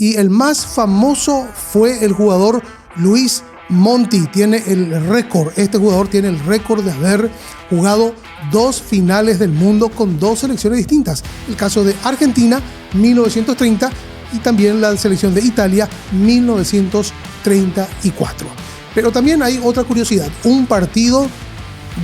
Y el más famoso fue el jugador Luis Monti. Tiene el récord, este jugador tiene el récord de haber jugado 2 finales del mundo con 2 selecciones distintas. El caso de Argentina, 1930, y también la selección de Italia, 1934. Pero también hay otra curiosidad, un partido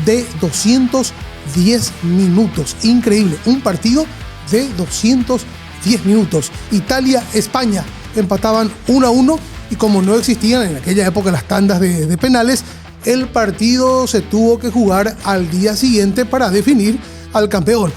de 210 minutos, increíble, un partido de 210 minutos. Italia-España empataban 1-1 y como no existían en aquella época las tandas de penales, el partido se tuvo que jugar al día siguiente para definir al campeón.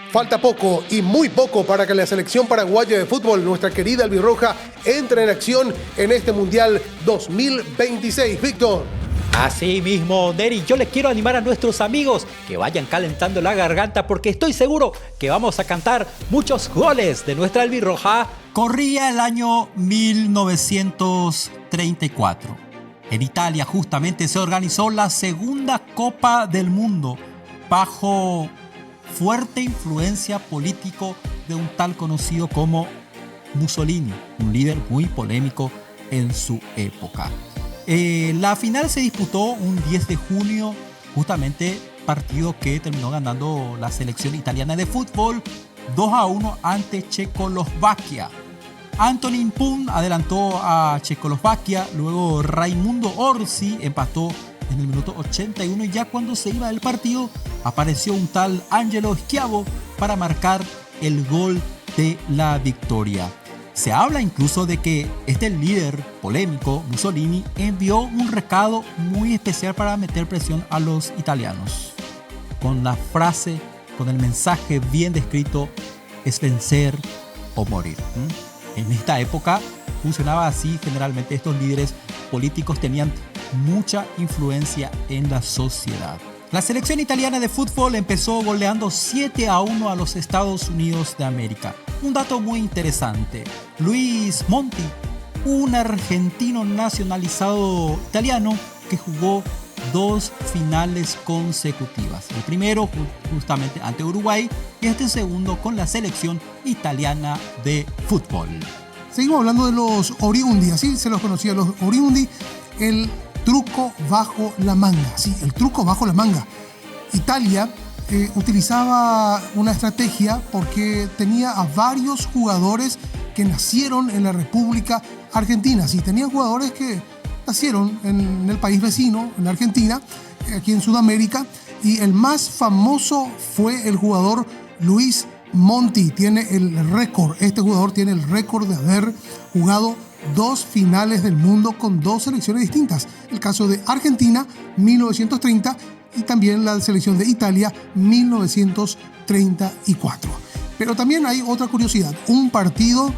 Falta poco y muy poco para que la selección paraguaya de fútbol, nuestra querida albirroja, entre en acción en este Mundial 2026. Víctor. Así mismo, Neri, yo les quiero animar a nuestros amigos que vayan calentando la garganta porque estoy seguro que vamos a cantar muchos goles de nuestra albirroja. Corría el año 1934. En Italia justamente se organizó la segunda Copa del Mundo bajo fuerte influencia político de un tal conocido como Mussolini, un líder muy polémico en su época. La final se disputó un 10 de junio, justamente partido que terminó ganando la selección italiana de fútbol 2-1 ante Checoslovaquia. Antonín Pum adelantó a Checoslovaquia, luego Raimundo Orsi empató en el minuto 81 y ya cuando se iba el partido apareció un tal Angelo Schiavo para marcar el gol de la victoria. Se habla incluso de que este líder polémico, Mussolini, envió un recado muy especial para meter presión a los italianos. Con la frase, con el mensaje bien descrito, es vencer o morir. En esta época funcionaba así, generalmente estos líderes políticos tenían mucha influencia en la sociedad. La selección italiana de fútbol empezó goleando 7-1 a los Estados Unidos de América. Un dato muy interesante, Luis Monti, un argentino nacionalizado italiano que jugó 2 finales consecutivas. El primero justamente ante Uruguay y este segundo con la selección italiana de fútbol. Seguimos hablando de los oriundi, así se los conocía, los oriundi, el truco bajo la manga, sí, el truco bajo la manga. Italia utilizaba una estrategia porque tenía a varios jugadores que nacieron en la República Argentina. Sí, tenían jugadores que nacieron en el país vecino, en la Argentina, aquí en Sudamérica, y el más famoso fue el jugador Luis Monti. Tiene el récord, este jugador tiene el récord de haber jugado 2 finales del mundo con 2 selecciones distintas. El caso de Argentina, 1930, y también la selección de Italia, 1934. Pero también hay otra curiosidad, un partido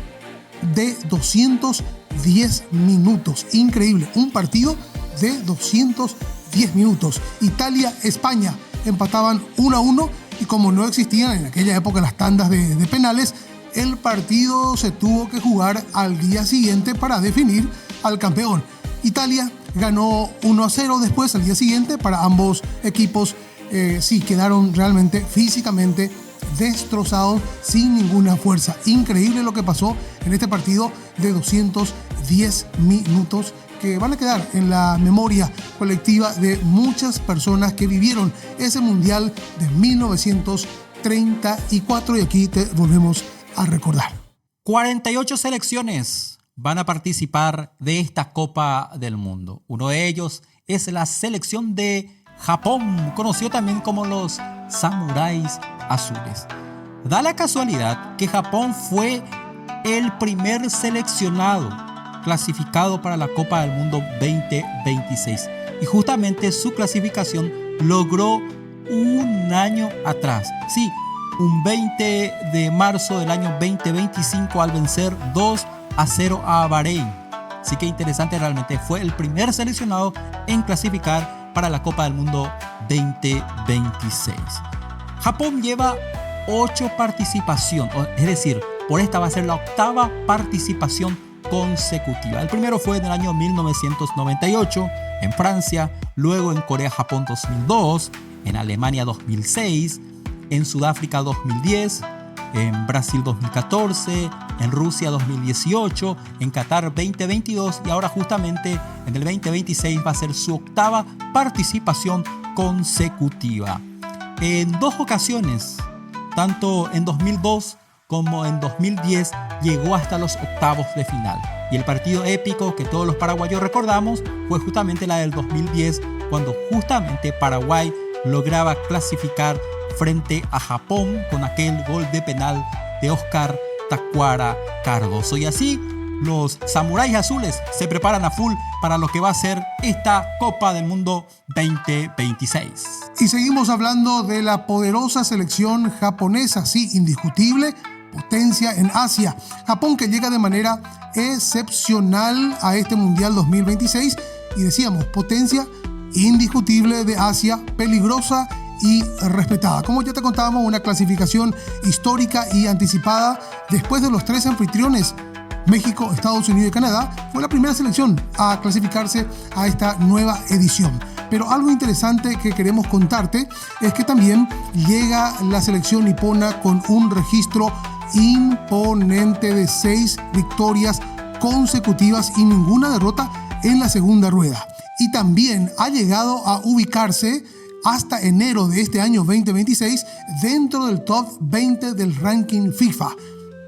de 210 minutos, increíble, un partido de 210 minutos. Italia-España empataban 1-1 y como no existían en aquella época las tandas de penales, el partido se tuvo que jugar al día siguiente para definir al campeón. Italia ganó 1-0 después, al día siguiente, para ambos equipos. Sí, quedaron realmente físicamente destrozados, sin ninguna fuerza. Increíble lo que pasó en este partido de 210 minutos que van a quedar en la memoria colectiva de muchas personas que vivieron ese Mundial de 1934 y aquí te volvemos a recordar. 48 selecciones van a participar de esta Copa del Mundo. Uno de ellos es la selección de Japón, conocido también como los Samuráis Azules. Da la casualidad que Japón fue el primer seleccionado clasificado para la Copa del Mundo 2026 y justamente su clasificación logró un año atrás. Sí, un 20 de marzo del año 2025 al vencer 2-0 a Bahrein. Así que interesante, realmente fue el primer seleccionado en clasificar para la Copa del Mundo 2026. Japón lleva 8 participaciones, es decir, por esta va a ser la 8ª participación consecutiva. El primero fue en el año 1998 en Francia, luego en Corea-Japón 2002, en Alemania 2006, en Sudáfrica 2010, en Brasil 2014, en Rusia 2018, en Qatar 2022 y ahora justamente en el 2026 va a ser su 8ª participación consecutiva. En 2 ocasiones, tanto en 2002 como en 2010, llegó hasta los octavos de final. Y el partido épico que todos los paraguayos recordamos fue justamente la del 2010, cuando justamente Paraguay lograba clasificar frente a Japón con aquel gol de penal de Oscar Tacuara Cardoso. Y así los samuráis azules se preparan a full para lo que va a ser esta Copa del Mundo 2026. Y seguimos hablando de la poderosa selección japonesa, sí, indiscutible, potencia en Asia. Japón que llega de manera excepcional a este Mundial 2026 y decíamos, potencia indiscutible de Asia, peligrosa y respetada. Como ya te contábamos, una clasificación histórica y anticipada después de los 3 anfitriones, México, Estados Unidos y Canadá, fue la primera selección a clasificarse a esta nueva edición. Pero algo interesante que queremos contarte es que también llega la selección nipona con un registro imponente de 6 victorias consecutivas y ninguna derrota en la segunda rueda. Y también ha llegado a ubicarse hasta enero de este año 2026 dentro del top 20 del ranking FIFA.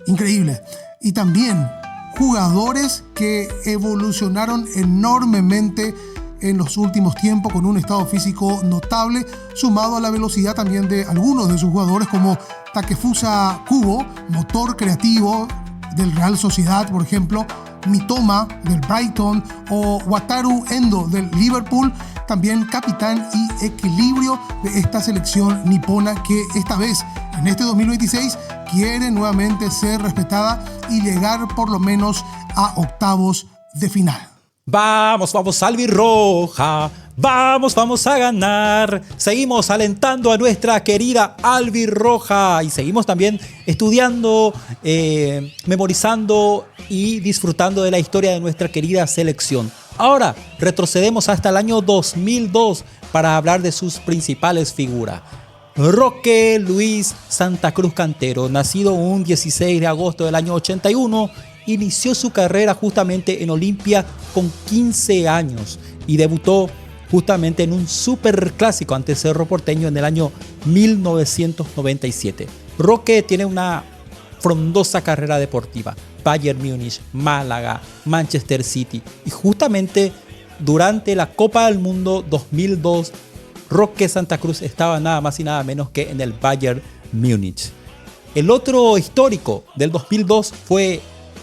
Increíble. Y también jugadores que evolucionaron enormemente en los últimos tiempos con un estado físico notable, sumado a la velocidad también de algunos de sus jugadores como Takefusa Kubo, motor creativo del Real Sociedad, por ejemplo, Mitoma del Brighton o Wataru Endo del Liverpool, también capitán y equilibrio de esta selección nipona que esta vez, en este 2026, quiere nuevamente ser respetada y llegar por lo menos a octavos de final. Vamos, vamos albirroja, vamos a ganar. Seguimos alentando a nuestra querida albirroja y seguimos también estudiando, memorizando y disfrutando de la historia de nuestra querida selección. Ahora retrocedemos hasta el año 2002 para hablar de sus principales figuras. Roque Luis Santa Cruz Cantero, nacido un 16 de agosto del año 81, inició su carrera justamente en Olimpia con 15 años y debutó justamente en un superclásico ante Cerro Porteño en el año 1997. Roque tiene una frondosa carrera deportiva: Bayern Múnich, Málaga, Manchester City, y justamente durante la Copa del Mundo 2002 Roque Santa Cruz estaba nada más y nada menos que en el Bayern Múnich. El otro histórico del 2002 fue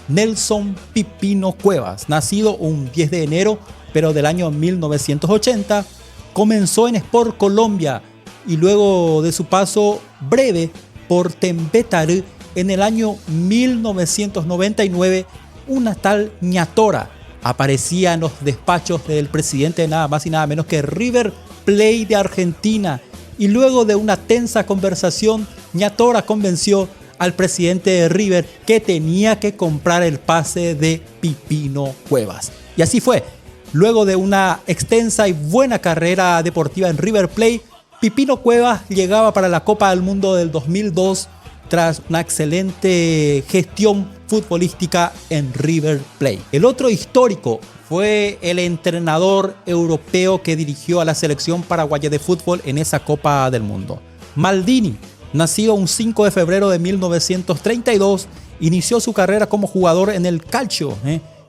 Nelson Pipino Cuevas, nacido un 10 de enero pero del año 1980, comenzó en Sport Colombia y luego de su paso breve por Tembetarú en el año 1999, una tal ñatora aparecía en los despachos del presidente de nada más y nada menos que River Plate de Argentina, y luego de una tensa conversación, ñatora convenció al presidente de River que tenía que comprar el pase de Pipino Cuevas. Y así fue. Luego de una extensa y buena carrera deportiva en River Plate, Pipino Cuevas llegaba para la Copa del Mundo del 2002 tras una excelente gestión futbolística en River Plate. El otro histórico fue el entrenador europeo que dirigió a la selección paraguaya de fútbol en esa Copa del Mundo. Maldini, nacido un 5 de febrero de 1932, inició su carrera como jugador en el Calcio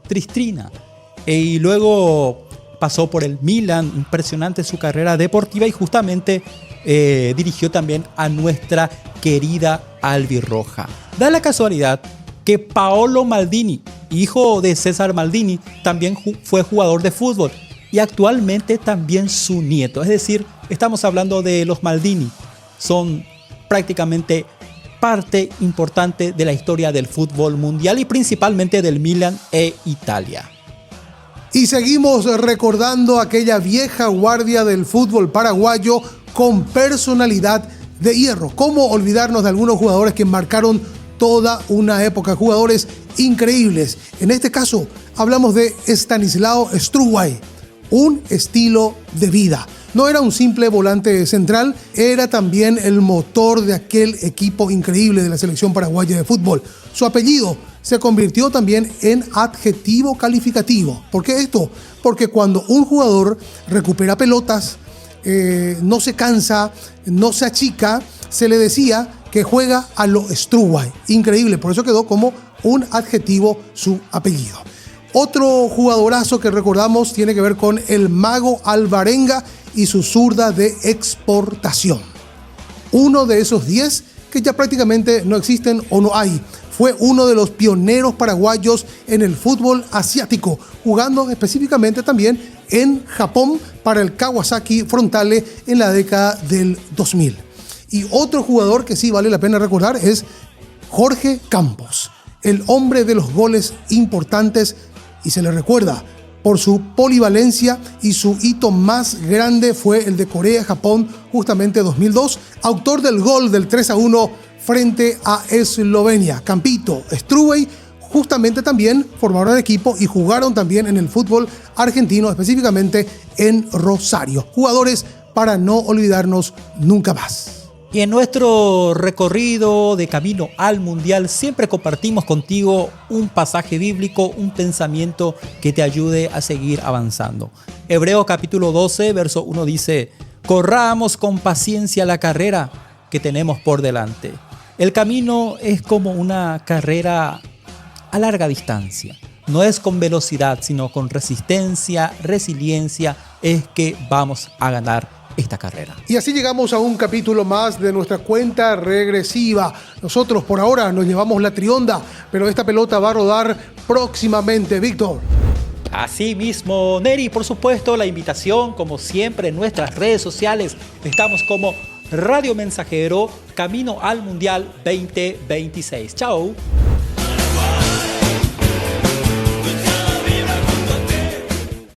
Tristrina y luego pasó por el Milan. Impresionante su carrera deportiva y justamente dirigió también a nuestra querida albirroja. Da la casualidad que Paolo Maldini, hijo de César Maldini, también fue jugador de fútbol y actualmente también su nieto. Es decir, estamos hablando de los Maldini. Son prácticamente parte importante de la historia del fútbol mundial y principalmente del Milan e Italia. Y seguimos recordando aquella vieja guardia del fútbol paraguayo con personalidad de hierro. ¿Cómo olvidarnos de algunos jugadores que marcaron toda una época? Jugadores increíbles. En este caso, hablamos de Stanislao Struway, un estilo de vida. No era un simple volante central, era también el motor de aquel equipo increíble de la selección paraguaya de fútbol. Su apellido se convirtió también en adjetivo calificativo. ¿Por qué esto? Porque cuando un jugador recupera pelotas, no se cansa, no se achica, se le decía que juega a lo Struway. Increíble, por eso quedó como un adjetivo su apellido. Otro jugadorazo que recordamos tiene que ver con el Mago Alvarenga y su zurda de exportación. Uno de esos 10 que ya prácticamente no existen o no hay. Fue uno de los pioneros paraguayos en el fútbol asiático, jugando específicamente también en Japón para el Kawasaki Frontale en la década del 2000. Y otro jugador que sí vale la pena recordar es Jorge Campos, el hombre de los goles importantes, y se le recuerda por su polivalencia, y su hito más grande fue el de Corea-Japón, justamente 2002, autor del gol del 3-1 frente a Eslovenia. Campito, Struway, justamente también formaron equipo y jugaron también en el fútbol argentino, específicamente en Rosario. Jugadores para no olvidarnos nunca más. Y en nuestro recorrido de camino al Mundial siempre compartimos contigo un pasaje bíblico, un pensamiento que te ayude a seguir avanzando. Hebreos capítulo 12, verso 1 dice: corramos con paciencia la carrera que tenemos por delante. El camino es como una carrera a larga distancia. No es con velocidad, sino con resistencia, resiliencia, es que vamos a ganar esta carrera. Y así llegamos a un capítulo más de nuestra cuenta regresiva. Nosotros por ahora nos llevamos la trionda, pero esta pelota va a rodar próximamente, Víctor. Así mismo, Neri, por supuesto, la invitación, como siempre, en nuestras redes sociales. Estamos como Radio Mensajero, Camino al Mundial 2026. Chao.